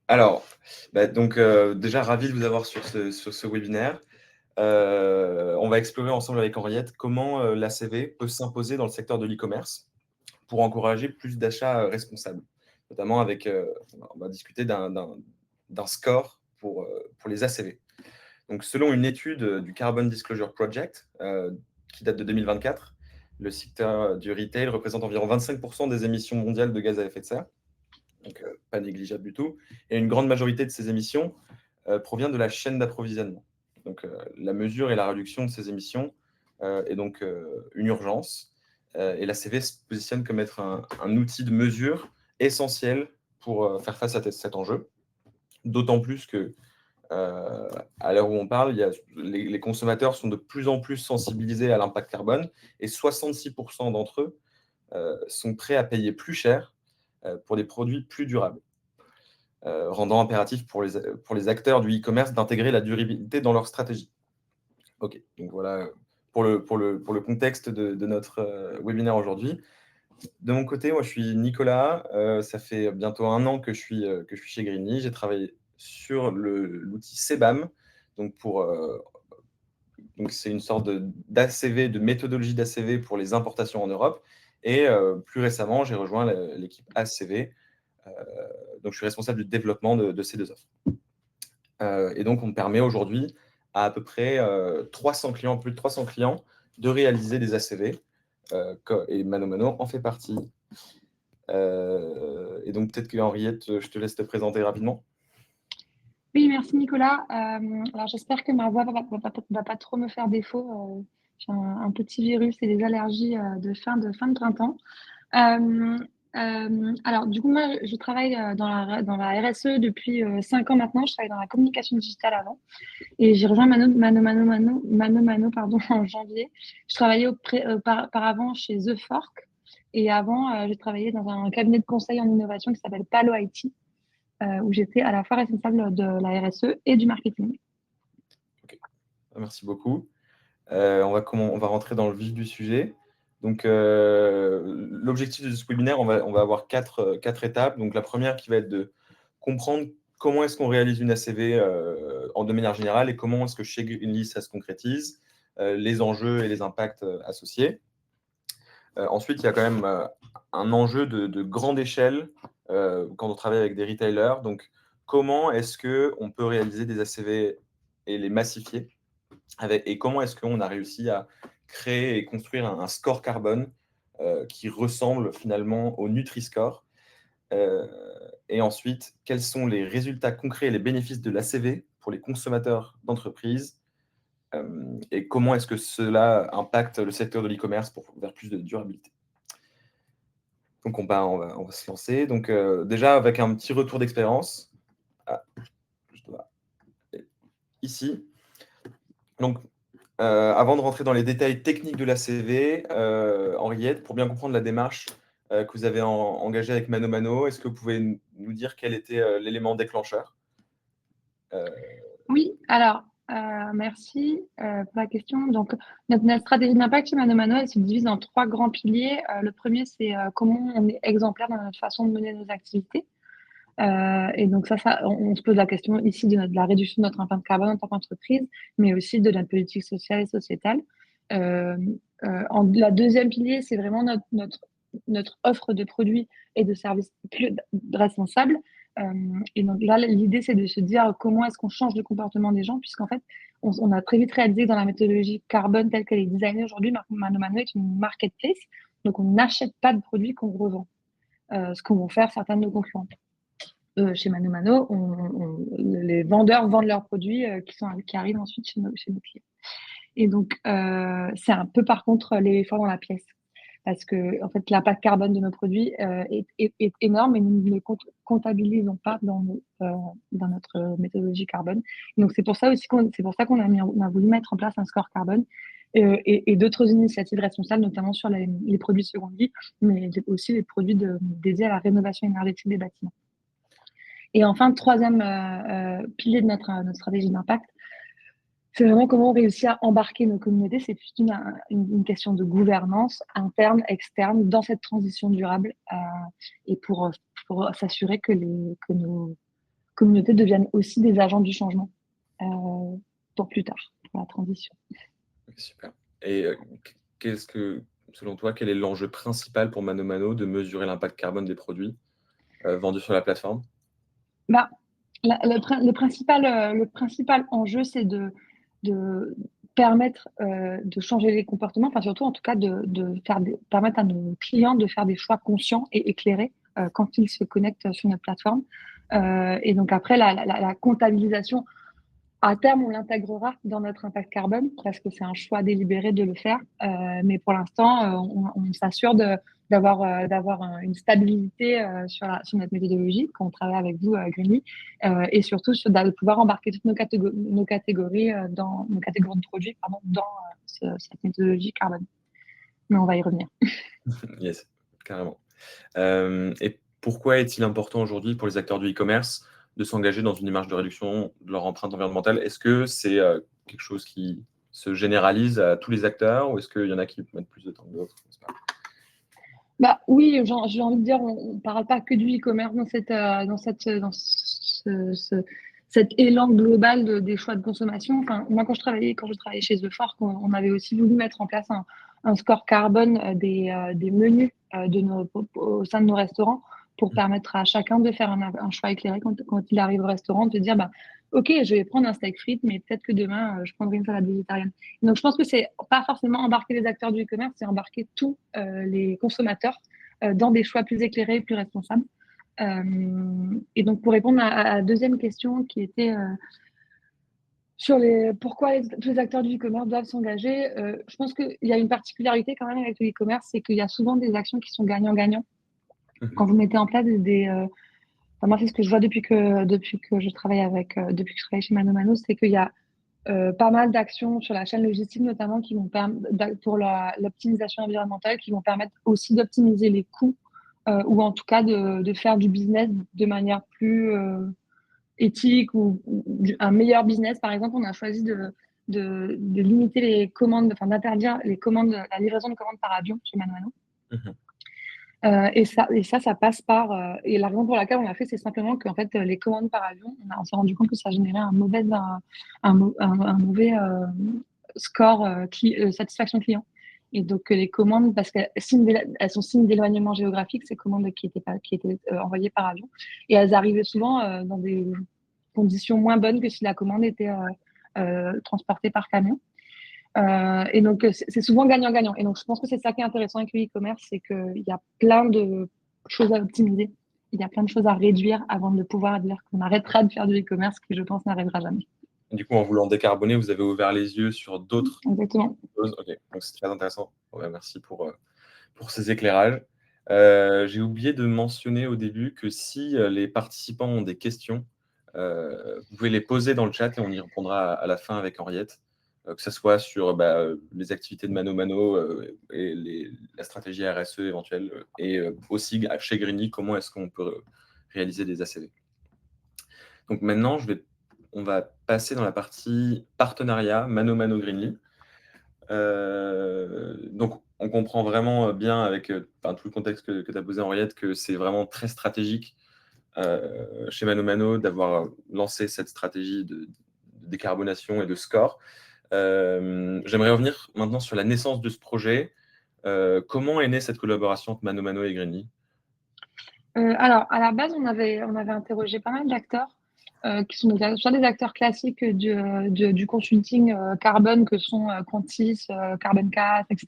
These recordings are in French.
Alors, donc, déjà ravi de vous avoir sur ce webinaire. On va explorer ensemble avec Henriette comment l'ACV peut s'imposer dans le secteur de l'e-commerce pour encourager plus d'achats responsables. Notamment avec, on va discuter d'un score pour les ACV. Donc, selon une étude du Carbon Disclosure Project, qui date de 2024, le secteur du retail représente environ 25% des émissions mondiales de gaz à effet de serre, donc pas négligeable du tout. Et une grande majorité de ces émissions provient de la chaîne d'approvisionnement. Donc la mesure et la réduction de ces émissions est donc une urgence. Et la CV se positionne comme être un outil de mesure essentiel pour faire face à cet enjeu. D'autant plus que à l'heure où on parle, les consommateurs sont de plus en plus sensibilisés à l'impact carbone et 66% d'entre eux sont prêts à payer plus cher pour des produits plus durables, rendant impératif pour les acteurs du e-commerce d'intégrer la durabilité dans leur stratégie. Ok, donc voilà pour le contexte de notre webinaire aujourd'hui. De mon côté, moi je suis Nicolas, ça fait bientôt 1 an que je suis chez Greenly. J'ai travaillé sur l'outil CBAM, donc donc c'est une sorte d'ACV, de méthodologie d'ACV pour les importations en Europe. Et plus récemment, j'ai rejoint l'équipe ACV. Donc, je suis responsable du développement de ces deux offres. Et donc, on me permet aujourd'hui à peu près 300 clients, plus de 300 clients, de réaliser des ACV. Et ManoMano en fait partie. Et donc, peut-être que Henriette, je te laisse te présenter rapidement. Oui, merci Nicolas. Alors j'espère que ma voix va pas trop me faire défaut. J'ai un petit virus et des allergies de fin de printemps. Euh, alors du coup, moi, je travaille dans la RSE depuis 5 ans maintenant. Je travaille dans la communication digitale avant. Et j'ai rejoint Mano, pardon, en janvier. Je travaillais auparavant chez The Fork. Et avant, j'ai travaillé dans un cabinet de conseil en innovation qui s'appelle Palo IT, où j'étais à la fois responsable de la RSE et du marketing. Ok. Merci beaucoup. On va rentrer dans le vif du sujet. Donc, l'objectif de ce webinaire, on va avoir quatre étapes. Donc, la première qui va être de comprendre comment est-ce qu'on réalise une ACV de manière générale et comment est-ce que chez Greenly ça se concrétise, les enjeux et les impacts associés. Ensuite, il y a quand même un enjeu de grande échelle quand on travaille avec des retailers. Donc, comment est-ce qu'on peut réaliser des ACV et les massifier et comment est-ce qu'on a réussi à créer et construire un score carbone qui ressemble finalement au Nutri-Score. Et ensuite, quels sont les résultats concrets et les bénéfices de l'ACV pour les consommateurs d'entreprise et comment est-ce que cela impacte le secteur de l'e-commerce vers plus de durabilité. Donc, on va se lancer. Donc, déjà, avec un petit retour d'expérience. Ah, ici. Donc, avant de rentrer dans les détails techniques de l'ACV, Henriette, pour bien comprendre la démarche que vous avez engagée avec ManoMano, est-ce que vous pouvez nous dire quel était l'élément déclencheur? Oui, alors, merci pour la question. Donc, notre stratégie d'impact chez ManoMano, elle se divise en 3 grands piliers. Le premier, c'est comment on est exemplaire dans notre façon de mener nos activités. Et donc on se pose la question ici de la réduction de notre impact carbone en tant qu'entreprise, mais aussi de notre politique sociale et sociétale. La deuxième pilier, c'est vraiment notre offre de produits et de services plus responsables. Et donc là, l'idée, c'est de se dire comment est-ce qu'on change le comportement des gens, puisqu'en fait, on a très vite réalisé que dans la méthodologie carbone telle qu'elle est designée aujourd'hui, ManoMano est une marketplace, donc on n'achète pas de produits qu'on revend, ce qu'on vont faire certains de nos concurrents. Chez ManoMano, les vendeurs vendent leurs produits qui arrivent ensuite chez nos clients. Et donc, c'est un peu par contre l'éléphant dans la pièce. Parce que en fait, l'impact carbone de nos produits est énorme et nous ne le comptabilisons pas dans notre méthodologie carbone. Et donc, c'est pour ça aussi qu'on a voulu mettre en place un score carbone et d'autres initiatives responsables, notamment sur les produits de seconde vie, mais aussi les produits dédiés à la rénovation énergétique des bâtiments. Et enfin, troisième pilier de notre stratégie d'impact, c'est vraiment comment on réussit à embarquer nos communautés. C'est plus une question de gouvernance interne, externe, dans cette transition durable et pour s'assurer que nos communauté deviennent aussi des agents du changement pour plus tard, pour la transition. Super. Et selon toi, quel est l'enjeu principal pour ManoMano de mesurer l'impact carbone des produits vendus sur la plateforme? Bah, le principal enjeu, c'est de permettre de changer les comportements, enfin surtout en tout cas permettre à nos clients de faire des choix conscients et éclairés quand ils se connectent sur notre plateforme. Et donc après, la comptabilisation, à terme, on l'intégrera dans notre impact carbone parce que c'est un choix délibéré de le faire. Mais pour l'instant, on s'assure d'avoir une stabilité sur notre méthodologie quand on travaille avec vous, Greenly, et surtout de pouvoir embarquer toutes nos catégories nos catégories de produits dans cette méthodologie carbone. Mais on va y revenir. Yes, carrément. Et pourquoi est-il important aujourd'hui pour les acteurs du e-commerce de s'engager dans une démarche de réduction de leur empreinte environnementale? Est-ce que c'est quelque chose qui se généralise à tous les acteurs ou est-ce qu'il y en a qui mettent plus de temps que d'autres? Bah oui, j'ai envie de dire, on parle pas que du e-commerce cet élan global des choix de consommation. Enfin, moi, quand je travaillais chez The Fork, on avait aussi voulu mettre en place un score carbone des menus au sein de nos restaurants pour permettre à chacun de faire un choix éclairé quand il arrive au restaurant, de dire, bah, OK, je vais prendre un steak frites, mais peut-être que demain, je prendrai une salade végétarienne. Donc, je pense que c'est pas forcément embarquer les acteurs du e-commerce, c'est embarquer tous les consommateurs dans des choix plus éclairés, plus responsables. Et donc, pour répondre à la deuxième question qui était sur pourquoi tous les acteurs du e-commerce doivent s'engager, je pense qu'il y a une particularité quand même avec le e-commerce, c'est qu'il y a souvent des actions qui sont gagnant-gagnant. Quand vous mettez en place moi, c'est ce que je vois depuis que je travaille depuis que je travaille chez ManoMano, c'est qu'il y a pas mal d'actions sur la chaîne logistique, notamment qui vont permettre pour l'optimisation environnementale, qui vont permettre aussi d'optimiser les coûts ou en tout cas de faire du business de manière plus éthique ou un meilleur business. Par exemple, on a choisi de limiter les commandes, enfin d'interdire la livraison de commandes par avion chez ManoMano. Et ça passe par. Et la raison pour laquelle on l'a fait, c'est simplement qu'en fait, les commandes par avion, on s'est rendu compte que ça générait un mauvais score satisfaction client. Et donc, les commandes, parce qu'elles sont signes d'éloignement géographique, ces commandes qui étaient envoyées par avion. Et elles arrivaient souvent dans des conditions moins bonnes que si la commande était transportée par camion. Et donc, c'est souvent gagnant-gagnant. Et donc, je pense que c'est ça qui est intéressant avec le e-commerce, c'est qu'il y a plein de choses à optimiser. Il y a plein de choses à réduire avant de pouvoir dire qu'on arrêtera de faire du e-commerce, qui, je pense, n'arrivera jamais. Du coup, en voulant décarboner, vous avez ouvert les yeux sur d'autres choses. Ok, donc c'est très intéressant. Ouais, merci pour ces éclairages. J'ai oublié de mentionner au début que si les participants ont des questions, vous pouvez les poser dans le chat et on y répondra à la fin avec Henriette, que ce soit sur les activités de ManoMano et la stratégie RSE éventuelle, et aussi chez Greenly, comment est-ce qu'on peut réaliser des ACV. Donc maintenant, on va passer dans la partie partenariat ManoMano Greenly. Donc, on comprend vraiment bien avec tout le contexte que tu as posé, Henriette, que c'est vraiment très stratégique chez ManoMano d'avoir lancé cette stratégie de décarbonation et de score. J'aimerais revenir maintenant sur la naissance de ce projet. Comment est née cette collaboration entre ManoMano et Greenly? Alors, à la base, on avait interrogé pas mal d'acteurs qui sont soit des acteurs classiques du consulting carbone que sont Quantis, Carbon 4, etc.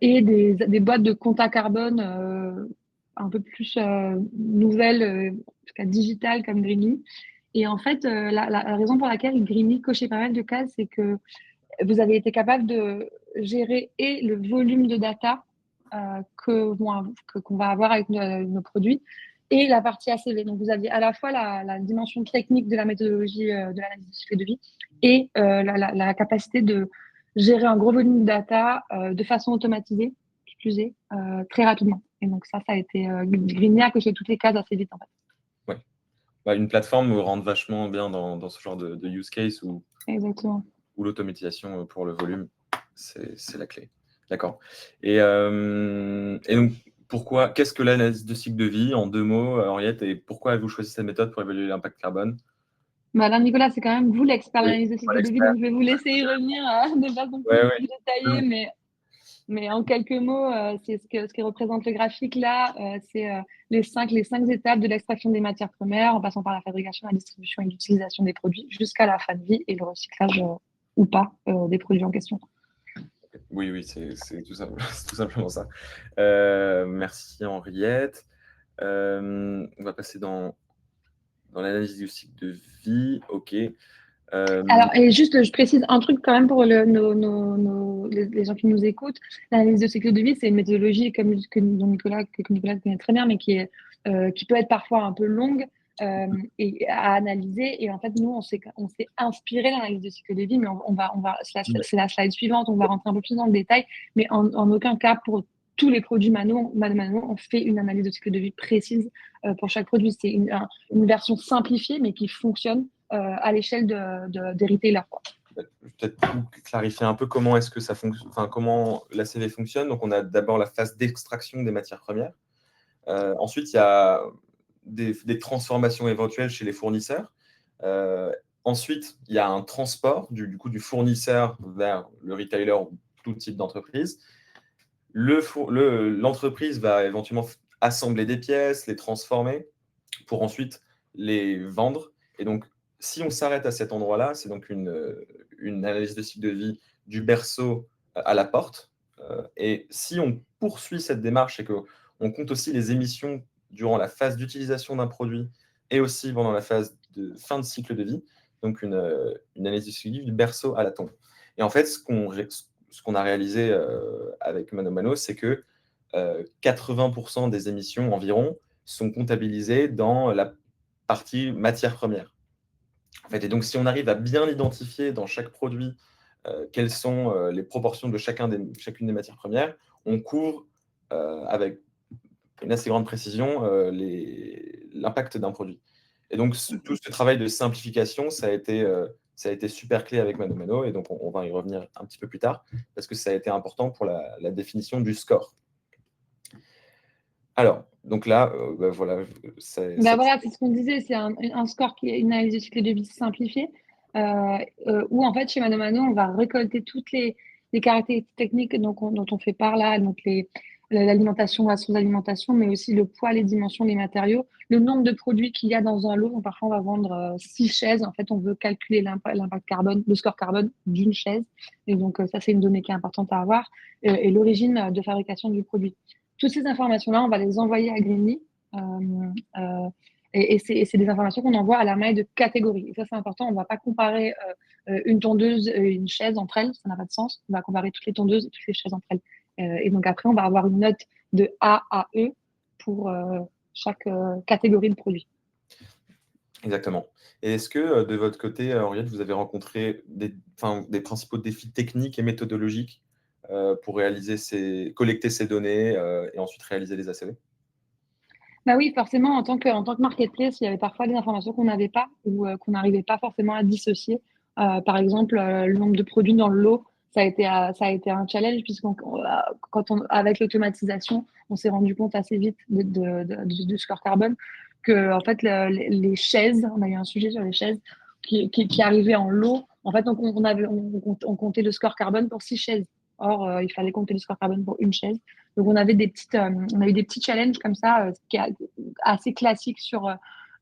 Et des boîtes de compta carbone un peu plus nouvelles, en tout cas digitales comme Greenly. Et en fait, la raison pour laquelle Greenly cochait pas mal de cases, c'est que vous avez été capable de gérer et le volume de data qu'on va avoir avec nos produits et la partie ACV. Donc, vous aviez à la fois la dimension technique de la méthodologie de l'analyse du cycle de vie et la capacité de gérer un gros volume de data de façon automatisée, qui plus est, très rapidement. Et donc, ça a été Greenly a coché toutes les cases assez vite, en fait. Ouais. Une plateforme vous rentre vachement bien dans ce genre de use case Exactement. Où l'automatisation pour le volume, c'est la clé. D'accord. Et donc, pourquoi, qu'est-ce que l'analyse de cycle de vie en 2 mots, Henriette, et pourquoi avez-vous choisi cette méthode pour évaluer l'impact carbone? Bah là, Nicolas, c'est quand même vous l'expert Oui, d'analyse de moi cycle de vie, l'expert. donc je vais vous laisser y revenir de façon Ouais, plus, ouais. plus détaillée, mais en quelques mots, c'est ce que représente le graphique là, c'est les cinq étapes de l'extraction des matières premières, en passant par la fabrication, la distribution et l'utilisation des produits, jusqu'à la fin de vie et le recyclage ou pas des produits en question. Oui, oui, c'est tout, c'est tout simplement ça. Merci Henriette. On va passer dans l'analyse du cycle de vie. OK. Alors, et juste, je précise un truc quand même pour les gens qui nous écoutent. L'analyse de cycle de vie, c'est une méthodologie dont Nicolas connaît très bien, mais qui peut être parfois un peu longue et à analyser. Et en fait, nous, on s'est inspiré de l'analyse de cycle de vie, mais c'est la slide suivante, on va rentrer un peu plus dans le détail, mais en aucun cas pour tous les produits Mano, on fait une analyse de cycle de vie précise pour chaque produit. C'est une version simplifiée, mais qui fonctionne à l'échelle des retailers. Peut-être clarifier un peu comment est-ce que ça fonctionne, enfin comment l'ACV fonctionne. Donc, on a d'abord la phase d'extraction des matières premières. Ensuite, il y a des transformations éventuelles chez les fournisseurs. Ensuite, il y a un transport du coup du fournisseur vers le retailer ou tout type d'entreprise. L'entreprise va éventuellement assembler des pièces, les transformer pour ensuite les vendre. Et donc, si on s'arrête à cet endroit-là, c'est donc une analyse de cycle de vie du berceau à la porte. Et si on poursuit cette démarche et qu'on compte aussi les émissions durant la phase d'utilisation d'un produit et aussi pendant la phase de fin de cycle de vie, donc une analyse de cycle de vie du berceau à la tombe. Et en fait, ce qu'on a réalisé avec Mano Mano, c'est que 80% des émissions environ sont comptabilisées dans la partie matière première. En fait, et donc, si on arrive à bien identifier dans chaque produit quelles sont les proportions de chacune des matières premières, on couvre avec une assez grande précision l'impact d'un produit. Et donc, tout ce travail de simplification, ça a été super clé avec Mano Mano, et donc on va y revenir un petit peu plus tard, parce que ça a été important pour la définition du score. Alors, donc là, bah voilà, Ben voilà, c'est ce qu'on disait, c'est un score qui est une analyse de cycle de vie simplifiée, où en fait, chez Mano Mano, on va récolter toutes les caractéristiques techniques dont on fait part là, donc l'alimentation, la sous-alimentation, mais aussi le poids, les dimensions, les matériaux, le nombre de produits qu'il y a dans un lot. Donc, parfois, on va vendre 6 chaises. En fait, on veut calculer l'impact carbone, le score carbone d'une chaise. Et donc, ça, c'est une donnée qui est importante à avoir, et l'origine de fabrication du produit. Toutes ces informations-là, on va les envoyer à Greenly. Et c'est des informations qu'on envoie à la maille de catégorie. Et ça, c'est important. On ne va pas comparer une tondeuse et une chaise entre elles. Ça n'a pas de sens. On va comparer toutes les tondeuses et toutes les chaises entre elles. Et donc, après, on va avoir une note de A à E pour chaque catégorie de produit. Exactement. Et est-ce que de votre côté, Henriette, vous avez rencontré des principaux défis techniques et méthodologiques pour collecter ces données et ensuite réaliser les ACV? Bah oui, forcément, en tant que marketplace, il y avait parfois des informations qu'on n'avait pas ou qu'on n'arrivait pas forcément à dissocier. Par exemple, le nombre de produits dans le lot, ça a été un challenge avec l'automatisation, on s'est rendu compte assez vite du score carbone que en fait les chaises, on a eu un sujet sur les chaises qui arrivaient en lot. En fait, donc on comptait le score carbone pour 6 chaises. Or, il fallait compter le score carbone pour une chaise. Donc, on avait on a eu des petits challenges comme ça, qui est assez classique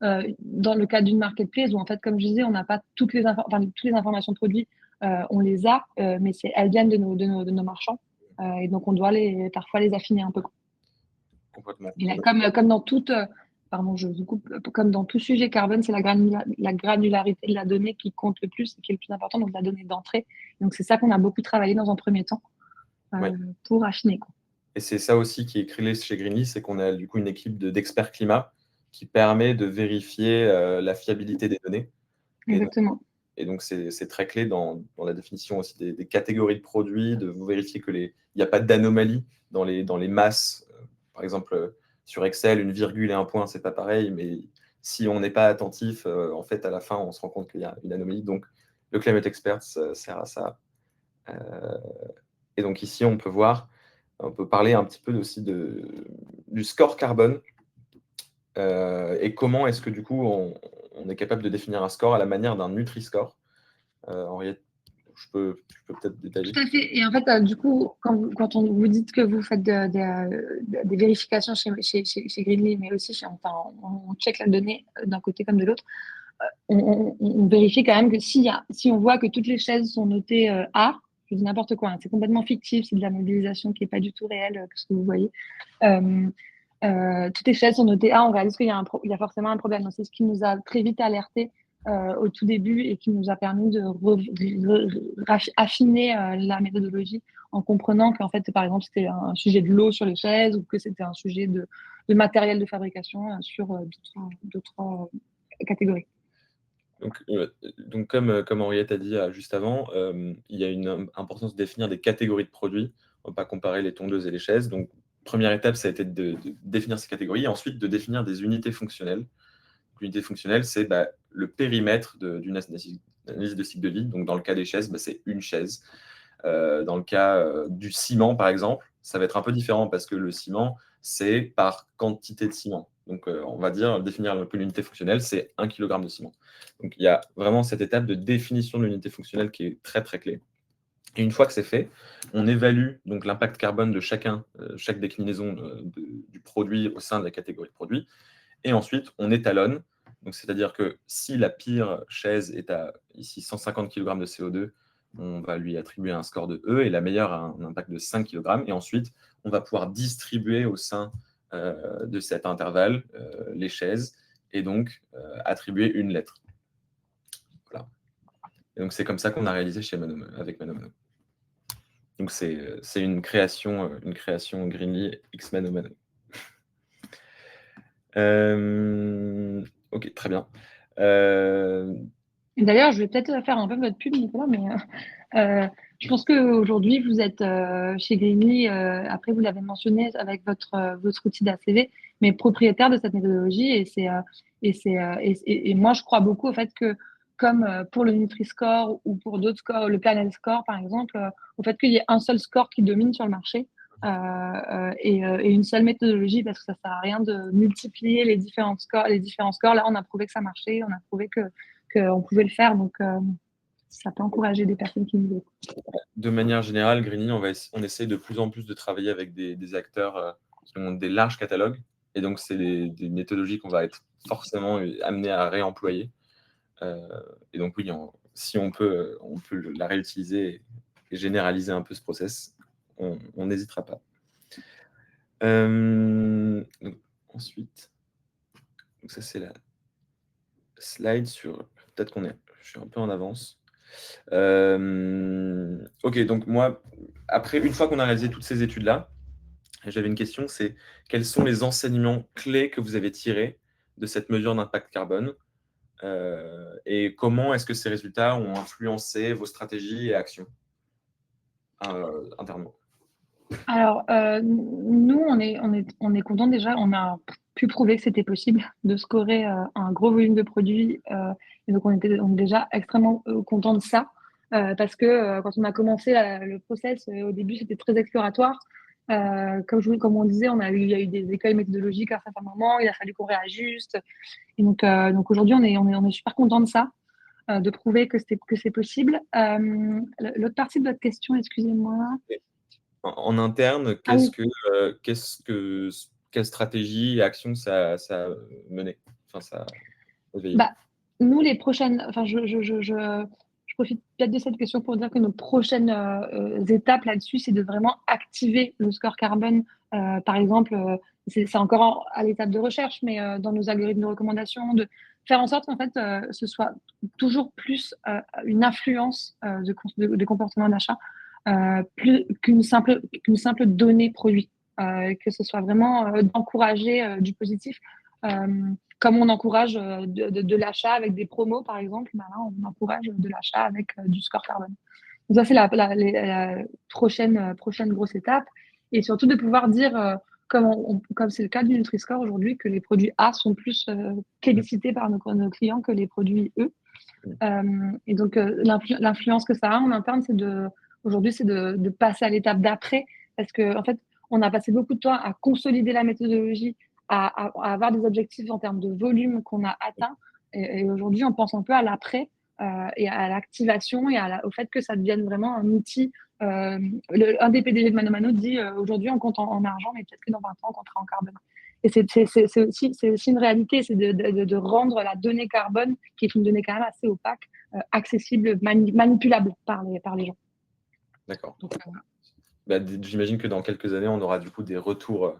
dans le cadre d'une marketplace où, en fait, comme je disais, on n'a pas toutes les informations de produits, on les a, mais elles viennent de nos marchands. Et donc, on doit parfois les affiner un peu. Complètement. Et là, comme dans pardon, je vous coupe, comme dans tout sujet carbone, c'est la granularité de la donnée qui compte le plus et qui est le plus important, donc la donnée d'entrée. Donc, c'est ça qu'on a beaucoup travaillé dans un premier temps Oui. pour affiner, quoi. Et c'est ça aussi qui est clé chez Greenly, c'est qu'on a du coup une équipe d'experts climat qui permet de vérifier la fiabilité des données. Exactement. Et donc, c'est très clé dans la définition aussi des catégories de produits, de vérifier il n'y a pas d'anomalie dans les masses. Par exemple, sur Excel, une virgule et un point, c'est pas pareil, mais si on n'est pas attentif, en fait, à la fin, on se rend compte qu'il y a une anomalie. Donc, le Climate Expert sert à ça. Et donc, ici, on peut voir On peut parler un petit peu aussi du score carbone et comment est-ce que du coup on est capable de définir un score à la manière d'un Nutri-Score. Henriette, je peux peut-être détailler. Tout à fait. Et en fait, du coup, quand on vous dites que vous faites des vérifications chez Greenly, mais aussi enfin, on check la donnée d'un côté comme de l'autre, on vérifie quand même que si on voit que toutes les chaises sont notées A, je dis n'importe quoi, hein, c'est complètement fictif, c'est de la modélisation qui n'est pas du tout réelle, ce que vous voyez. Toutes les chaises sont notées A, on réalise qu'il y a forcément un problème. Donc, c'est ce qui nous a très vite alerté au tout début et qui nous a permis de affiner la méthodologie en comprenant qu'en fait, par exemple, c'était un sujet de l'eau sur les chaises ou que c'était un sujet de matériel de fabrication sur d'autres catégories. Donc comme Henriette a dit juste avant, il y a une importance de définir des catégories de produits. On ne va pas comparer les tondeuses et les chaises. Donc, première étape, ça a été de définir ces catégories et ensuite de définir des unités fonctionnelles. L'unité fonctionnelle, c'est le périmètre d'une analyse de cycle de vie. Donc, dans le cas des chaises, c'est une chaise. Dans le cas du ciment, par exemple, ça va être un peu différent parce que le ciment, c'est par quantité de ciment. Donc, on va définir un peu l'unité fonctionnelle, c'est 1 kg de ciment. Donc, il y a vraiment cette étape de définition de l'unité fonctionnelle qui est très, très clé. Et une fois que c'est fait, on évalue donc l'impact carbone de chaque déclinaison du produit au sein de la catégorie de produit. Et ensuite, on étalonne. Donc, c'est-à-dire que si la pire chaise est à ici 150 kg de CO2, on va lui attribuer un score de E et la meilleure a un impact de 5 kg. Et ensuite, on va pouvoir distribuer au sein de cet intervalle les chaises et donc attribuer une lettre. Voilà. Et donc, c'est comme ça qu'on a réalisé avec Mano. Donc, c'est une création Greenly X Mano. Ok, très bien. D'ailleurs, je vais peut-être faire un peu votre pub, Nicolas, mais je pense qu'aujourd'hui, vous êtes chez Greenly, après vous l'avez mentionné avec votre outil d'ACV, mais propriétaire de cette méthodologie. Et moi, je crois beaucoup au fait que, comme pour le Nutri-Score ou pour d'autres scores, le Planel Score, par exemple, au fait qu'il y ait un seul score qui domine sur le marché et une seule méthodologie, parce que ça ne sert à rien de multiplier les différents scores. Là, on a prouvé que ça marchait, on a prouvé qu'on pouvait le faire. Donc, ça peut encourager des personnes qui nous écoutent. De manière générale, Greenly, on essaie de plus en plus de travailler avec des acteurs qui ont des larges catalogues. Et donc, c'est des méthodologies qu'on va être forcément amené à réemployer. Et donc, oui, si on peut la réutiliser et généraliser un peu ce process, on n'hésitera pas. Donc, ensuite, donc ça, c'est la slide sur... Peut-être je suis un peu en avance. Ok, donc moi, après, une fois qu'on a réalisé toutes ces études-là, j'avais une question, c'est quels sont les enseignements clés que vous avez tirés de cette mesure d'impact carbone et comment est-ce que ces résultats ont influencé vos stratégies et actions internement? Alors, nous, on est content déjà. On a pu prouver que c'était possible de scorer un gros volume de produits. Et donc, on est déjà extrêmement content de ça. Parce que quand on a commencé le process, au début, c'était très exploratoire. Comme on disait, il y a eu des écueils méthodologiques à certains moments. Il a fallu qu'on réajuste. Et donc aujourd'hui, on est super content de ça, de prouver que c'est possible. L'autre partie de votre question, excusez-moi. En interne, Ah oui. quelle stratégie et action ça a mené, enfin, ça a éveillé? Bah, nous, les prochaines, enfin, je profite peut-être de cette question pour dire que nos prochaines étapes là-dessus, c'est de vraiment activer le score carbone. Par exemple, c'est encore à l'étape de recherche, mais dans nos algorithmes de recommandation, de faire en sorte qu'en fait, ce soit toujours plus une influence de comportement d'achat, plus qu'une simple donnée produit. Que ce soit vraiment d'encourager du positif. Comme on encourage de l'achat avec des promos, par exemple, ben là, on encourage de l'achat avec du score carbone. Donc ça, c'est la prochaine grosse étape. Et surtout de pouvoir dire, comme c'est le cas du Nutri-Score aujourd'hui, que les produits A sont plus plébiscités par nos clients que les produits E. Et donc, l'influence que ça a en interne, aujourd'hui, c'est de passer à l'étape d'après, parce que en fait, on a passé beaucoup de temps à consolider la méthodologie, à avoir des objectifs en termes de volume qu'on a atteints. Et aujourd'hui, on pense un peu à l'après et à l'activation et au fait que ça devienne vraiment un outil. Un des PDG de Mano Mano dit aujourd'hui, on compte en argent, mais peut-être que dans 20 ans, on comptera en carbone. Et c'est aussi une réalité, c'est de rendre la donnée carbone, qui est une donnée quand même assez opaque, accessible, manipulable par les gens. D'accord. Donc, J'imagine que dans quelques années, on aura du coup des retours,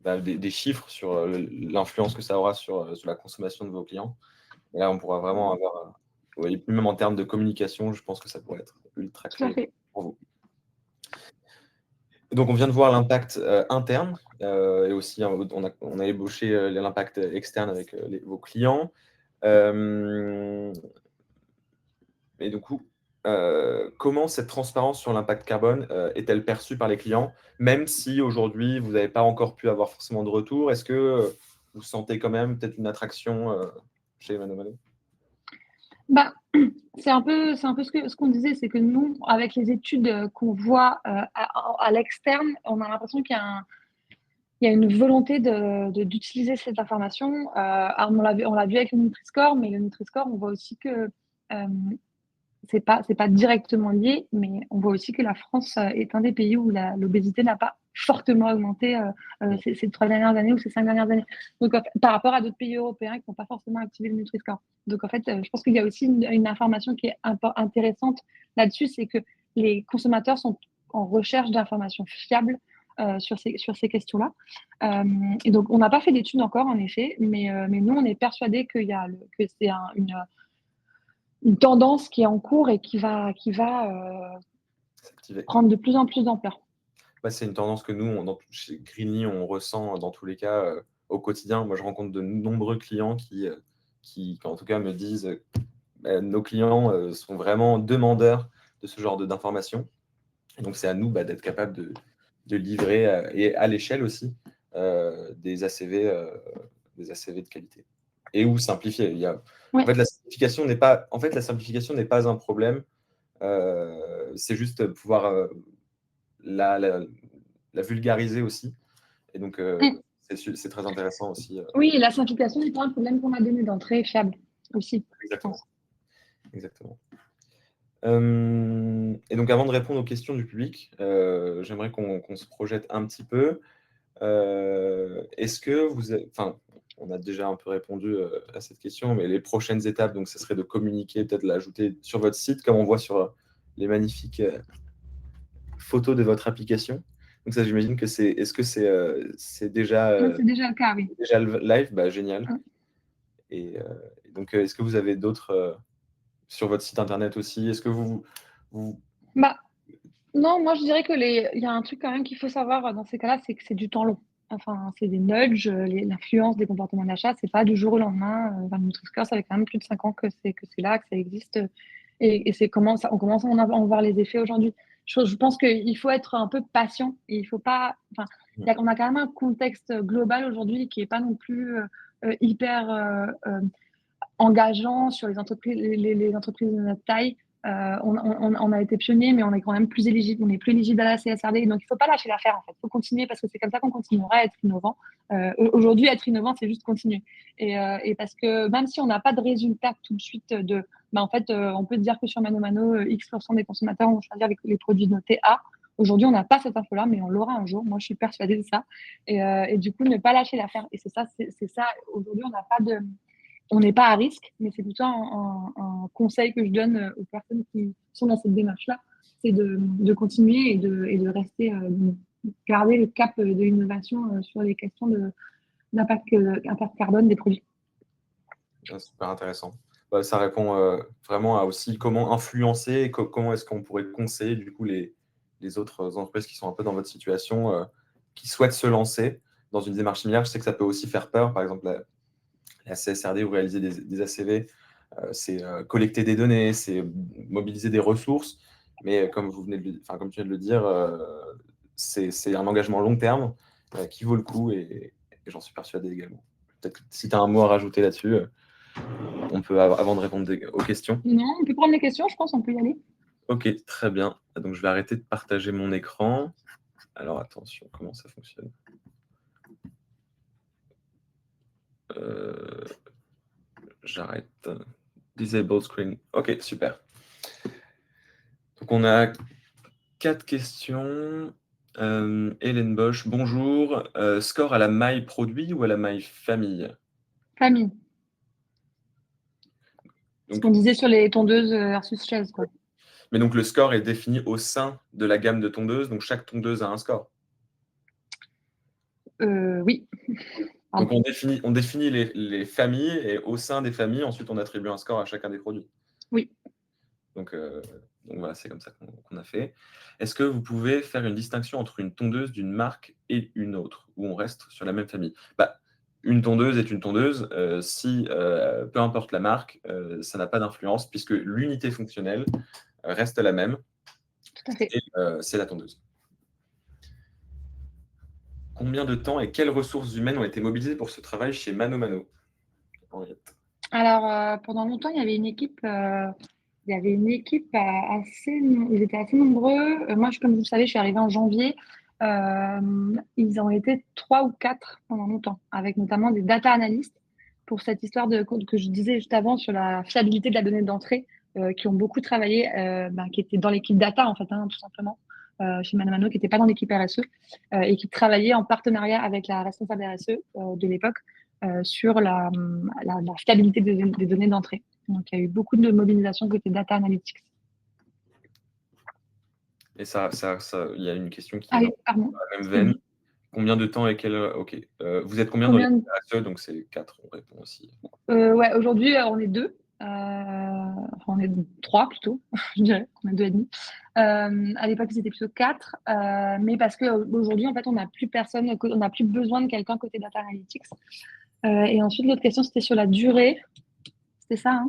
des chiffres sur l'influence que ça aura sur la consommation de vos clients. Et là, on pourra vraiment avoir, même en termes de communication, je pense que ça pourrait être ultra tout à clé fait. pour vous. Donc, on vient de voir l'impact interne et aussi, on a ébauché l'impact externe avec vos clients. Et du coup, comment cette transparence sur l'impact carbone est-elle perçue par les clients, même si aujourd'hui, vous n'avez pas encore pu avoir forcément de retour? Est-ce que vous sentez quand même peut-être une attraction chez Mano Mano? Bah, c'est un peu ce qu'on disait, c'est que nous, avec les études qu'on voit à l'externe, on a l'impression qu'il y a une volonté d'utiliser cette information. Alors on l'a vu avec le Nutri-Score, mais le Nutri-Score, on voit aussi que c'est pas directement lié, mais on voit aussi que la France est un des pays où l'obésité n'a pas fortement augmenté ces 3 dernières années ou ces 5 dernières années. Donc, en fait, par rapport à d'autres pays européens qui n'ont pas forcément activé le Nutri-Score. Donc, en fait, je pense qu'il y a aussi une information qui est intéressante là-dessus, c'est que les consommateurs sont en recherche d'informations fiables sur ces questions-là. Et donc, on n'a pas fait d'études encore, en effet, mais nous, on est persuadés que c'est une tendance qui est en cours et qui va S'activer. prendre de plus en plus d'ampleur. C'est une tendance que nous, chez Greenly, on ressent dans tous les cas au quotidien. Moi, je rencontre de nombreux clients qui en tout cas, me disent nos clients sont vraiment demandeurs de ce genre d'informations. Et donc, c'est à nous d'être capable de livrer et à l'échelle aussi des ACV de qualité. Et ou simplifier. En fait, la simplification n'est pas un problème. C'est juste pouvoir la vulgariser aussi. Et donc, c'est très intéressant aussi. Oui, la simplification n'est pas un problème qu'on a donné d'entrée fiable aussi, je pense. Exactement. Et donc, avant de répondre aux questions du public, j'aimerais qu'on se projette un petit peu. Est-ce que on a déjà un peu répondu à cette question, mais les prochaines étapes, donc, ce serait de communiquer, peut-être l'ajouter sur votre site, comme on voit sur les magnifiques photos de votre application. Donc ça, j'imagine que est-ce que c'est déjà, C'est déjà le cas, oui. déjà live? Génial. Mm. Et donc, est-ce que vous avez d'autres sur votre site internet aussi? Est-ce que vous... Non, moi je dirais il y a un truc quand même qu'il faut savoir dans ces cas-là, c'est que c'est du temps long. Enfin, c'est des nudges, l'influence des comportements d'achat, c'est pas du jour au lendemain. Nutri-Score, ça fait quand même plus de 5 ans que c'est là, que ça existe. Et on commence à en voir les effets aujourd'hui. Je pense qu'il faut être un peu patient et il faut pas. Enfin, on a quand même un contexte global aujourd'hui qui est pas non plus hyper engageant sur les entreprises, les entreprises de notre taille. On a été pionniers, mais on est quand même plus éligible, on est plus éligible à la CSRD. Donc, il ne faut pas lâcher l'affaire, en fait. Il faut continuer parce que c'est comme ça qu'on continuera à être innovant. Aujourd'hui, être innovant, c'est juste continuer. Et parce que même si on n'a pas de résultat tout de suite en fait, on peut dire que sur Mano Mano, X% des consommateurs vont choisir les produits notés A. Aujourd'hui, on n'a pas cette info-là, mais on l'aura un jour. Moi, je suis persuadée de ça. Et du coup, ne pas lâcher l'affaire. Et c'est ça. Aujourd'hui, on n'est pas à risque, mais c'est plutôt un conseil que je donne aux personnes qui sont dans cette démarche-là, c'est de continuer et de rester, garder le cap de l'innovation sur les questions d'impact carbone des produits. Super intéressant. Ça répond vraiment à aussi comment influencer et comment est-ce qu'on pourrait conseiller du coup les autres entreprises qui sont un peu dans votre situation, qui souhaitent se lancer dans une démarche similaire. Je sais que ça peut aussi faire peur. Par exemple, la CSRD ou réaliser des ACV, c'est collecter des données, c'est mobiliser des ressources. Mais comme tu viens de le dire, c'est un engagement long terme qui vaut le coup et j'en suis persuadé également. Peut-être que si tu as un mot à rajouter là-dessus, on peut, avant de répondre aux questions. Non, on peut prendre les questions, je pense, on peut y aller. Ok, très bien. Donc, je vais arrêter de partager mon écran. Alors attention, comment ça fonctionne? J'arrête. Disable screen. Ok, super. Donc on a 4 questions. Hélène Bosch, bonjour. Score à la maille produit ou à la maille famille? Famille. Ce Donc, qu'on disait sur les tondeuses versus chaises, quoi. mais donc le score est défini au sein de la gamme de tondeuses, donc chaque tondeuse a un score. Oui. Donc Pardon. on définit les familles et au sein des familles, ensuite on attribue un score à chacun des produits. Oui. Donc, voilà, c'est comme ça qu'on a fait. Est-ce que vous pouvez faire une distinction entre une tondeuse d'une marque et une autre, où on reste sur la même famille? Bah, une tondeuse est une tondeuse, peu importe la marque, ça n'a pas d'influence puisque l'unité fonctionnelle reste la même Tout à fait. et c'est la tondeuse. Combien de temps et quelles ressources humaines ont été mobilisées pour ce travail chez Mano Mano? Henriette. Alors, pendant longtemps, il y avait une équipe, assez, ils étaient assez nombreux. Moi, comme vous le savez, je suis arrivée en janvier. Ils ont été 3 ou 4 pendant longtemps, avec notamment des data analysts pour cette histoire que je disais juste avant sur la fiabilité de la donnée d'entrée, qui ont beaucoup travaillé, qui étaient dans l'équipe data, en fait, hein, tout simplement, chez Manamano, qui n'était pas dans l'équipe RSE, et qui travaillaient en partenariat avec la responsable RSE de l'époque sur la fiabilité des données d'entrée. Donc, il y a eu beaucoup de mobilisation côté data analytics. Et il y a une question qui Ah est oui, dans pardon. la même veine. Combien de temps et quelle... Ok. Vous êtes combien dans Combien l'équipe de... RSE? Donc c'est 4, on répond aussi. Ouais, aujourd'hui, on est 2. Enfin, on est 3 plutôt, je dirais. On est 2 et demi. À l'époque, ils étaient plutôt 4. Mais parce qu'aujourd'hui, en fait, on n'a plus personne, on n'a plus besoin de quelqu'un côté data analytics. Et ensuite, l'autre question, c'était sur la durée. C'était ça,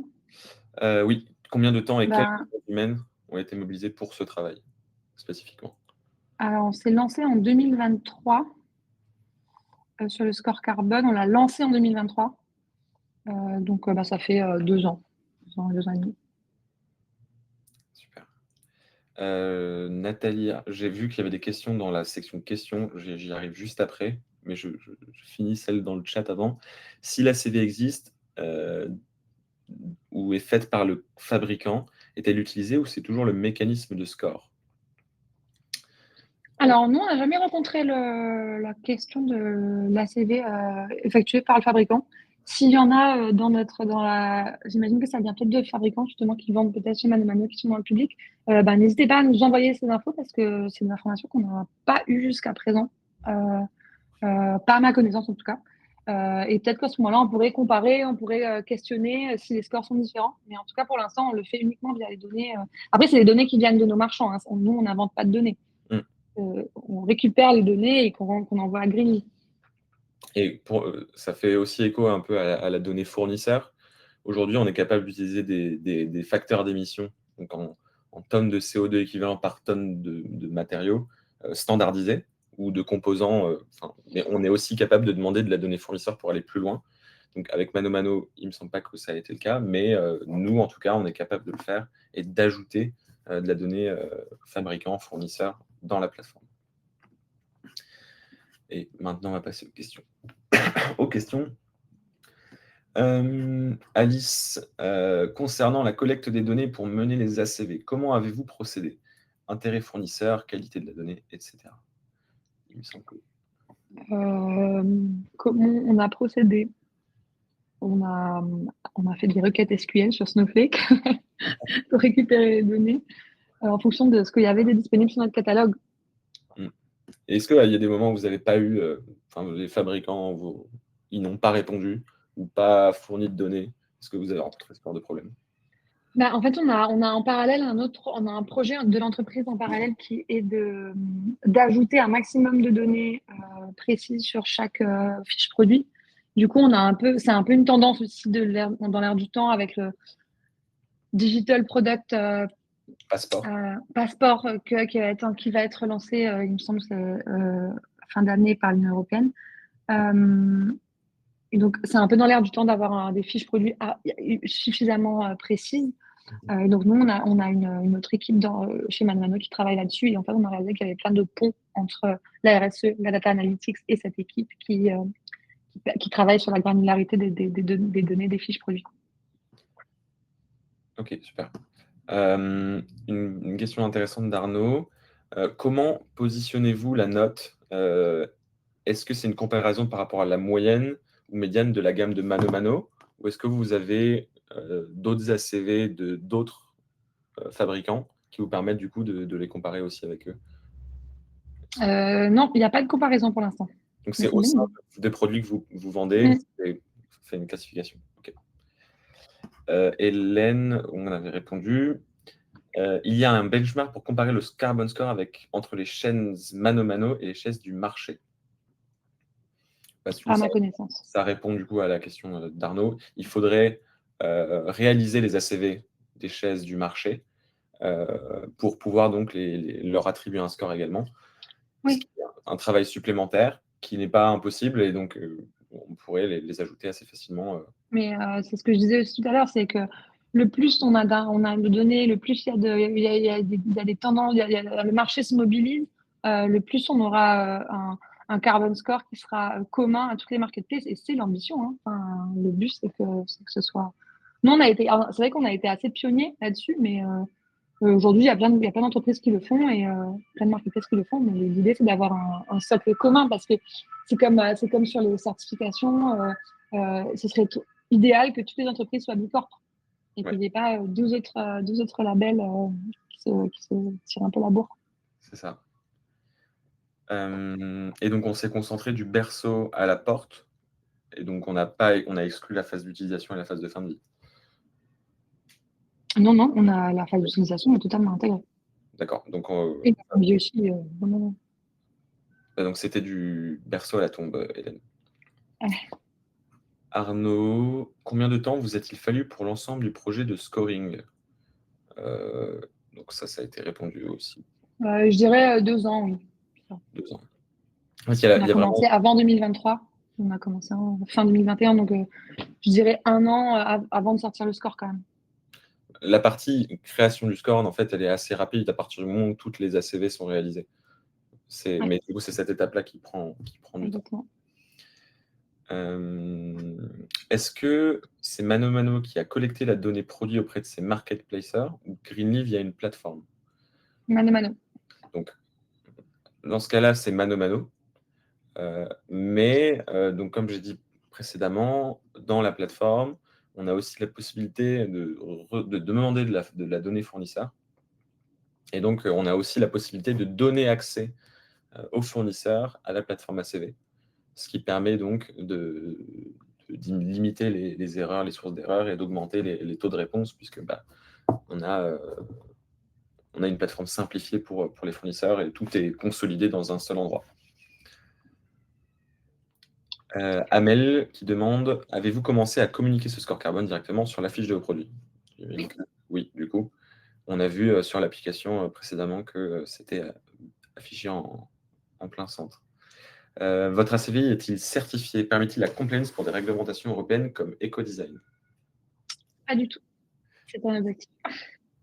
hein? Oui. Combien de temps et quelles Ben, ressources humaines ont été mobilisées pour ce travail, spécifiquement? alors, on s'est lancé en 2023 sur le score carbone. On l'a lancé en 2023. Donc, ça fait 2 ans. 2 ans et demi. Super. Nathalie, j'ai vu qu'il y avait des questions dans la section questions. J'y arrive juste après, mais je finis celle dans le chat avant. Si la CV existe ou est faite par le fabricant, est-elle utilisée ou c'est toujours le mécanisme de score? Alors, nous, on n'a jamais rencontré la question de l'ACV effectuée par le fabricant. S'il y en a j'imagine que ça vient peut-être de fabricants justement qui vendent peut-être chez Mano Mano, qui sont dans le public. N'hésitez pas à nous envoyer ces infos parce que c'est une information qu'on n'a pas eue jusqu'à présent, pas à ma connaissance en tout cas. Et peut-être qu'à ce moment-là, on pourrait comparer, on pourrait questionner si les scores sont différents. Mais en tout cas, pour l'instant, on le fait uniquement via les données. Après, c'est les données qui viennent de nos marchands, hein. Nous, on n'invente pas de données. Mm. On récupère les données et qu'on envoie à Green. Et ça fait aussi écho un peu à la donnée fournisseur. Aujourd'hui, on est capable d'utiliser des facteurs d'émission, donc en tonnes de CO2 équivalent par tonne de matériaux standardisés ou de composants. Mais on est aussi capable de demander de la donnée fournisseur pour aller plus loin. Donc avec Mano Mano, il ne me semble pas que ça a été le cas, mais nous, en tout cas, on est capable de le faire et d'ajouter de la donnée fabricant, fournisseur dans la plateforme. Et maintenant, on va passer aux questions. Aux questions. Alice, concernant la collecte des données pour mener les ACV, comment avez-vous procédé? Intérêt fournisseur, qualité de la donnée, etc. Il me semble que... Comment on a procédé? On a fait des requêtes SQL sur Snowflake pour récupérer les données en fonction de ce qu'il y avait de disponible sur notre catalogue. Et est-ce qu'il y a des moments où vous n'avez pas eu, les fabricants, ils n'ont pas répondu ou pas fourni de données? Est-ce que vous avez rencontré ce genre de problème? En fait, on a en parallèle on a un projet de l'entreprise en parallèle qui est d'ajouter un maximum de données précises sur chaque fiche produit. Du coup, c'est un peu une tendance aussi dans l'air du temps avec le Digital Product Passeport. Passport qui va être lancé, il me semble, fin d'année par l'Union européenne. Et donc, c'est un peu dans l'air du temps d'avoir des fiches produits suffisamment précises. Donc nous, on a une autre équipe chez ManoMano qui travaille là-dessus. Et en fait, on a réalisé qu'il y avait plein de ponts entre la RSE, la data analytics et cette équipe qui travaille sur la granularité des données des fiches produits. Ok, super. Une question intéressante d'Arnaud. Comment positionnez-vous la note? Est-ce que c'est une comparaison par rapport à la moyenne ou médiane de la gamme de ManoMano, ou est-ce que vous avez d'autres ACV de d'autres fabricants qui vous permettent du coup de les comparer aussi avec eux? Non, il n'y a pas de comparaison pour l'instant. Donc Mais c'est c'est au une bonne sein idée. des produits que vous vendez, Mm. vous avez fait une classification. Ok. Hélène, on avait répondu. Il y a un benchmark pour comparer le carbon score entre les chaînes ManoMano et les chaînes du marché. Parce que À ma connaissance. ça répond du coup à la question d'Arnaud. Il faudrait réaliser les ACV des chaises du marché pour pouvoir donc leur attribuer un score également. Ce Oui. qui est un travail supplémentaire qui n'est pas impossible et donc on pourrait les ajouter assez facilement. Mais c'est ce que je disais aussi tout à l'heure, c'est que le plus on a de données, le plus il y a des tendances, le marché se mobilise, le plus on aura un carbon score qui sera commun à toutes les marketplaces. Et c'est l'ambition. Hein. Enfin, le but, c'est que ce soit. Nous, c'est vrai qu'on a été assez pionniers là-dessus, mais aujourd'hui, il y a plein d'entreprises qui le font et plein de marketplaces qui le font. Mais l'idée, c'est d'avoir un socle commun parce que c'est comme sur les certifications. Ce serait idéal que toutes les entreprises soient Bicorp et Ouais, qu'il n'y ait pas 12 autres labels qui se tirent un peu la bourre. c'est ça. Et donc on s'est concentré du berceau à la porte. Et donc on a exclu la phase d'utilisation et la phase de fin de vie. Non, non, on a la phase d'utilisation est totalement intégrée. D'accord. Donc, Et la fin de vie aussi. Non, non, non. donc c'était du berceau à la tombe, Hélène. Ouais. Arnaud, combien de temps vous a-t-il fallu pour l'ensemble du projet de scoring? Donc ça a été répondu aussi. Je dirais 2 ans, oui. 2 ans. En fait, On il a y a vraiment commencé avant 2023. On a commencé en fin 2021, donc je dirais 1 an avant de sortir le score quand même. la partie création du score, en fait, elle est assez rapide à partir du moment où toutes les ACV sont réalisées. Ouais, Mais du coup, c'est cette étape-là qui prend du temps. exactement. Est-ce que c'est ManoMano qui a collecté la donnée produit auprès de ses marketplacers ou Greenly via une plateforme? Mano mano. Donc, dans ce cas-là, c'est ManoMano. Mais, donc, comme j'ai dit précédemment, dans la plateforme, on a aussi la possibilité de demander de la donnée fournisseur. Et donc, on a aussi la possibilité de donner accès aux fournisseurs à la plateforme ACV, ce qui permet donc de limiter les erreurs, les sources d'erreurs et d'augmenter les taux de réponse, puisque on a une plateforme simplifiée pour les fournisseurs et tout est consolidé dans un seul endroit. Amel qui demande: avez-vous commencé à communiquer ce score carbone directement sur la fiche de vos produits? Oui. Oui, du coup, on a vu sur l'application précédemment que c'était affiché en plein centre. Votre ACVI est-il certifié? Permet-il la compliance pour des réglementations européennes comme Ecodesign? Pas du tout. C'est un objectif.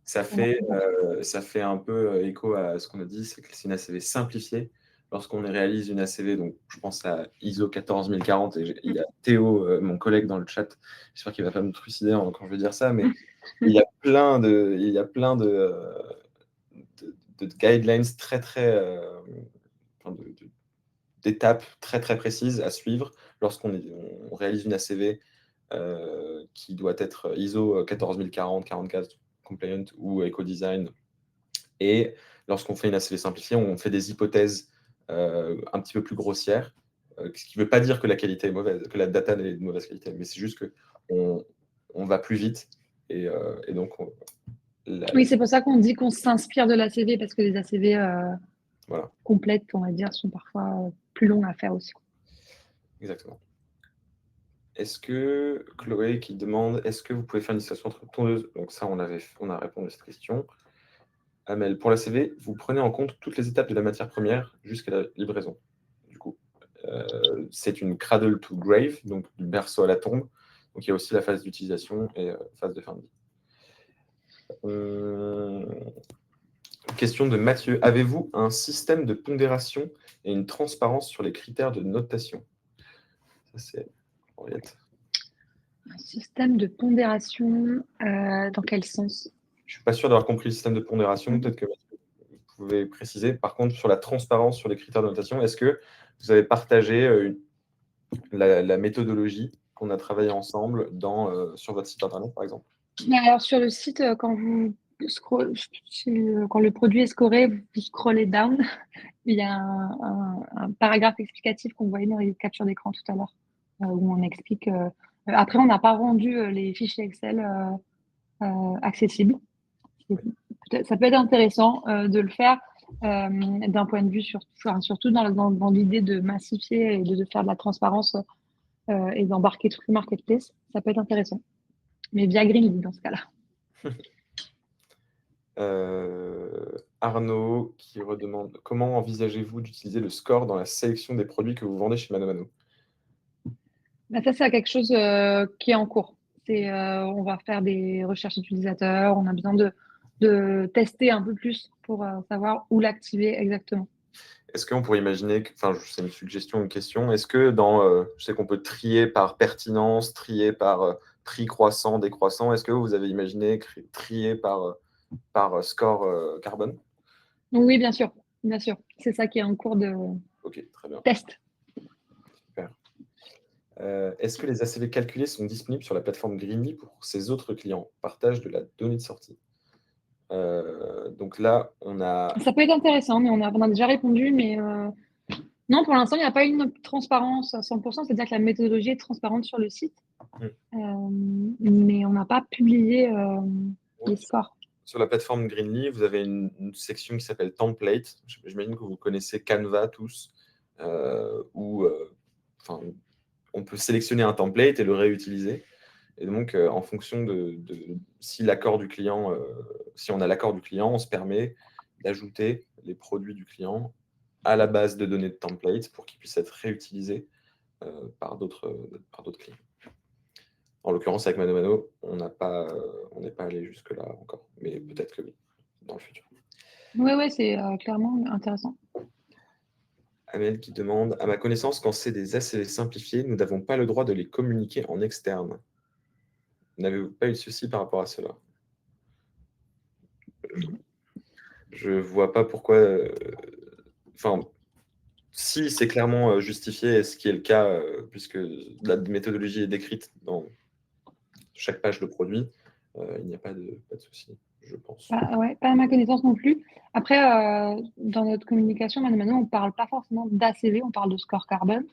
Ça Non, fait, pas du tout. ça fait un peu écho à ce qu'on a dit, c'est que c'est une ACV simplifiée. Lorsqu'on réalise une ACV, donc je pense à ISO 14040, et il y a Théo, mon collègue dans le chat, j'espère qu'il ne va pas me trucider quand je vais dire ça, mais il y a plein de guidelines très, très, enfin, d'étapes très, très précises à suivre lorsqu'on on réalise une ACV qui doit être ISO 14040, 44 compliant ou Ecodesign. Et lorsqu'on fait une ACV simplifiée, on fait des hypothèses un petit peu plus grossières, ce qui ne veut pas dire que la qualité est mauvaise, que la data est de mauvaise qualité, mais c'est juste qu'on va plus vite. Et donc, Oui, c'est pour ça qu'on dit qu'on s'inspire de l'ACV parce que les ACV voilà, complètes, on va dire, sont parfois plus longues à faire aussi. exactement. Est-ce que Chloé qui demande: est-ce que vous pouvez faire une distillation entre tondeuse? Donc ça, on a répondu à cette question. Amel, pour la CV, vous prenez en compte toutes les étapes de la matière première jusqu'à la livraison. Du coup, c'est une cradle to grave, donc du berceau à la tombe. Donc il y a aussi la phase d'utilisation et phase de fin de vie. Hum, Question de Mathieu. Avez-vous un système de pondération et une transparence sur les critères de notation? Ça, c'est Henriette. Un système de pondération, dans quel sens? Je ne suis pas sûr d'avoir compris le système de pondération. Mmh. Peut-être que vous pouvez préciser. Par contre, sur la transparence sur les critères de notation, est-ce que vous avez partagé la méthodologie qu'on a travaillé ensemble sur votre site internet, par exemple? Alors sur le site, quand vous quand le produit est scoré, vous scrollez down, il y a un paragraphe explicatif qu'on voyait dans les captures d'écran tout à l'heure, où on explique, après on n'a pas rendu, les fichiers Excel, accessibles. Ça peut être intéressant, de le faire, d'un point de vue surtout dans l'idée de massifier et de faire de la transparence, et d'embarquer toutes les marketplaces. Ça peut être intéressant, mais via Greenly dans ce cas-là. Arnaud qui redemande comment envisagez-vous d'utiliser le score dans la sélection des produits que vous vendez chez Mano Mano? Bah, ça, c'est quelque chose, qui est en cours. On va faire des recherches utilisateurs, on a besoin de tester un peu plus pour, savoir où l'activer exactement. Est-ce qu'on pourrait imaginer, enfin, c'est une suggestion, une question, est-ce que je sais qu'on peut trier par pertinence, trier par prix croissant, décroissant, est-ce que vous avez imaginé trier par score carbone? Oui, bien sûr, bien sûr. C'est ça qui est en cours de Ok, très bien. test. Super. Est-ce que les ACV calculés sont disponibles sur la plateforme Greenly pour ses autres clients? Partage de la donnée de sortie. Donc là, on a. Ça peut être intéressant, mais on a déjà répondu, mais non, pour l'instant, il n'y a pas une transparence à 100 c'est-à-dire que la méthodologie est transparente sur le site, mais on n'a pas publié, les scores. Sur la plateforme Greenly, vous avez une section qui s'appelle Template. J'imagine que vous connaissez Canva tous, où on peut sélectionner un template et le réutiliser. Et donc, en fonction de si l'accord du client, si on a l'accord du client, on se permet d'ajouter les produits du client à la base de données de template pour qu'ils puissent être réutilisés par d'autres clients. En l'occurrence, avec Mano Mano, on n'est pas allé jusque-là encore, mais peut-être que oui, dans le futur. Oui, c'est clairement intéressant. Amel qui demande, à ma connaissance, quand c'est des ACV simplifiés, nous n'avons pas le droit de les communiquer en externe. N'avez-vous pas eu de souci par rapport à cela? Je ne vois pas pourquoi. Enfin, si c'est clairement justifié, ce qui est le cas, puisque la méthodologie est décrite dans chaque page de produit, il n'y a pas de souci, je pense. Ouais, pas à ma connaissance non plus. Après, dans notre communication, maintenant, on ne parle pas forcément d'ACV, on parle de score carbone,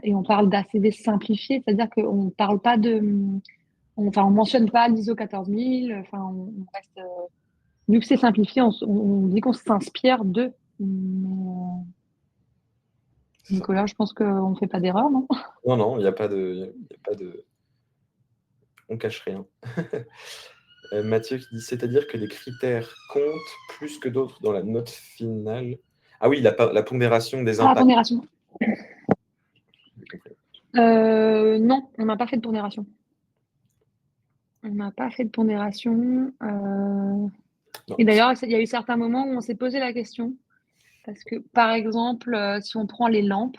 et on parle d'ACV simplifié, c'est-à-dire qu'on ne parle pas on mentionne pas l'ISO 14000, on reste, vu que c'est simplifié, on dit qu'on s'inspire d'eux. Nicolas, je pense qu'on ne fait pas d'erreur, non? Non, il n'y a pas de. On cache rien. Mathieu qui dit, c'est-à-dire que les critères comptent plus que d'autres dans la note finale. Ah oui, la pondération des Ah, la impacts. pondération. J'ai compris. Non, on n'a pas fait de pondération. On n'a pas fait de pondération. Et d'ailleurs, il y a eu certains moments où on s'est posé la question. Parce que, par exemple, si on prend les lampes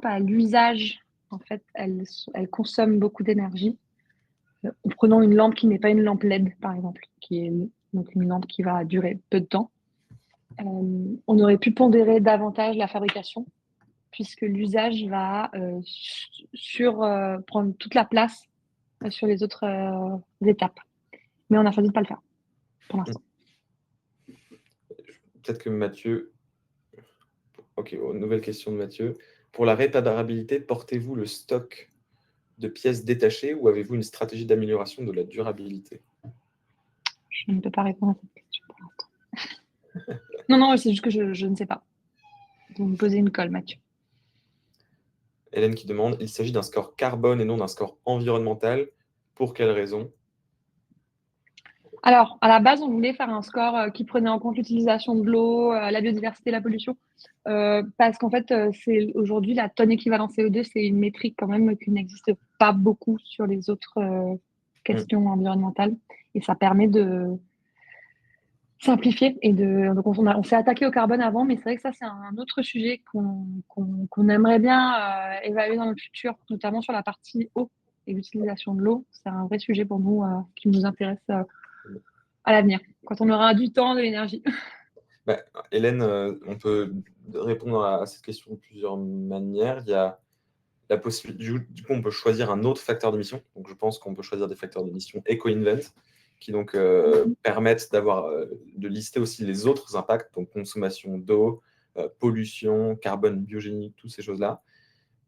à l'usage, en fait, elles consomment beaucoup d'énergie. En prenant une lampe qui n'est pas une lampe LED, par exemple, qui est donc une lampe qui va durer peu de temps, on aurait pu pondérer davantage la fabrication, puisque l'usage va prendre toute la place sur les autres étapes. Mais on a choisi de ne pas le faire, pour l'instant. Peut-être que Mathieu. Ok, nouvelle question de Mathieu. Pour la réparabilité, portez-vous le stock de pièces détachées ou avez-vous une stratégie d'amélioration de la durabilité? Je ne peux pas répondre à cette question pour l'instant. Non, c'est juste que je ne sais pas. Vous me posez une colle, Mathieu. Hélène qui demande, il s'agit d'un score carbone et non d'un score environnemental. Pour quelle raison? Alors, à la base, on voulait faire un score qui prenait en compte l'utilisation de l'eau, la biodiversité, la pollution, parce qu'en fait, c'est aujourd'hui la tonne équivalent CO2, c'est une métrique quand même qui n'existe pas beaucoup sur les autres questions environnementales et ça permet de simplifier et donc on s'est attaqué au carbone avant, mais c'est vrai que ça, c'est un autre sujet qu'on aimerait bien, évaluer dans le futur, notamment sur la partie eau et l'utilisation de l'eau. C'est un vrai sujet pour nous, qui nous intéresse, à l'avenir, quand on aura du temps, de l'énergie. Bah, Hélène, on peut répondre à cette question de plusieurs manières. Il y a la possibilité, du coup, on peut choisir un autre facteur d'émission. Donc, je pense qu'on peut choisir des facteurs d'émission Eco-Invent qui donc permettent de lister aussi les autres impacts, donc consommation d'eau, pollution, carbone biogénique, toutes ces choses-là.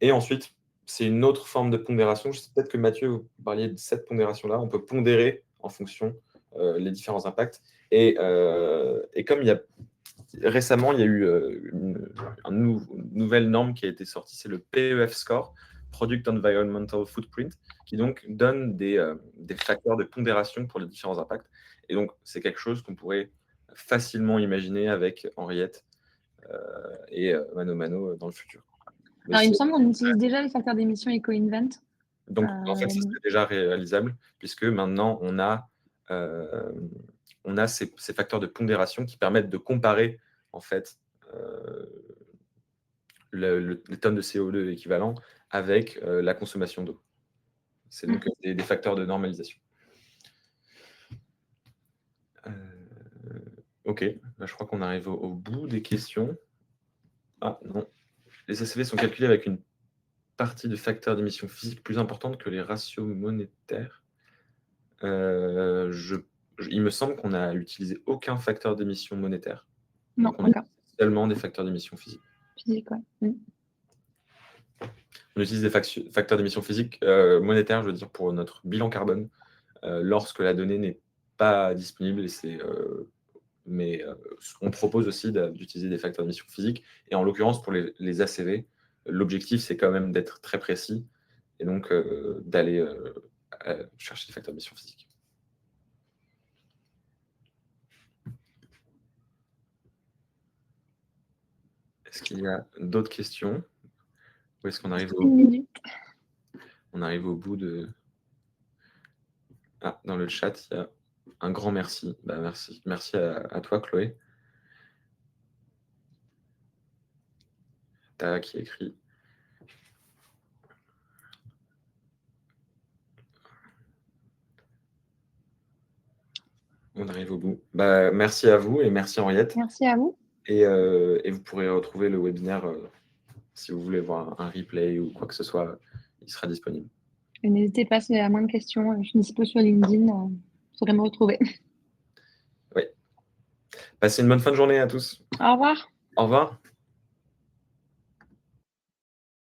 Et ensuite, c'est une autre forme de pondération. Je sais peut-être que Mathieu, vous parliez de cette pondération-là. On peut pondérer en fonction les différents impacts. Et comme récemment, il y a eu une nouvelle norme qui a été sortie, c'est le PEF Score, Product Environmental Footprint, qui donc donne des facteurs de pondération pour les différents impacts. Et donc, c'est quelque chose qu'on pourrait facilement imaginer avec Henriette et Mano Mano dans le futur. Mais Alors, il me semble qu'on utilise déjà les facteurs d'émission Eco-Invent. donc, en fait, ça serait déjà réalisable, puisque maintenant, on a ces facteurs de pondération qui permettent de comparer, en fait, les tonnes de CO2 équivalent avec la consommation d'eau. C'est donc des facteurs de normalisation. Ok, bah, je crois qu'on arrive au bout des questions. Ah non, les ACV sont calculés avec une partie de facteurs d'émission physique plus importante que les ratios monétaires. Il me semble qu'on n'a utilisé aucun facteur d'émission monétaire. Non, Donc on a seulement des facteurs d'émission physique. Physique, ouais. On utilise des facteurs d'émission physique monétaires, je veux dire, pour notre bilan carbone, lorsque la donnée n'est pas disponible. Mais on propose aussi d'utiliser des facteurs d'émission physique. Et en l'occurrence, pour les ACV, l'objectif, c'est quand même d'être très précis et donc d'aller chercher des facteurs d'émission physique. Est-ce qu'il y a d'autres questions? Ou est-ce qu'on arrive On arrive au bout de... Ah, dans le chat, il y a un grand merci. Bah, merci. Merci à toi, Chloé. Qui écrit. On arrive au bout. Bah, merci à vous et merci Henriette. Merci à vous. Et vous pourrez retrouver le webinaire si vous voulez voir un replay ou quoi que ce soit, il sera disponible. Et n'hésitez pas si vous avez la moindre question. Je suis dispo sur LinkedIn. Vous saurez me retrouver. Oui. Passez une bonne fin de journée à tous. Au revoir. Au revoir.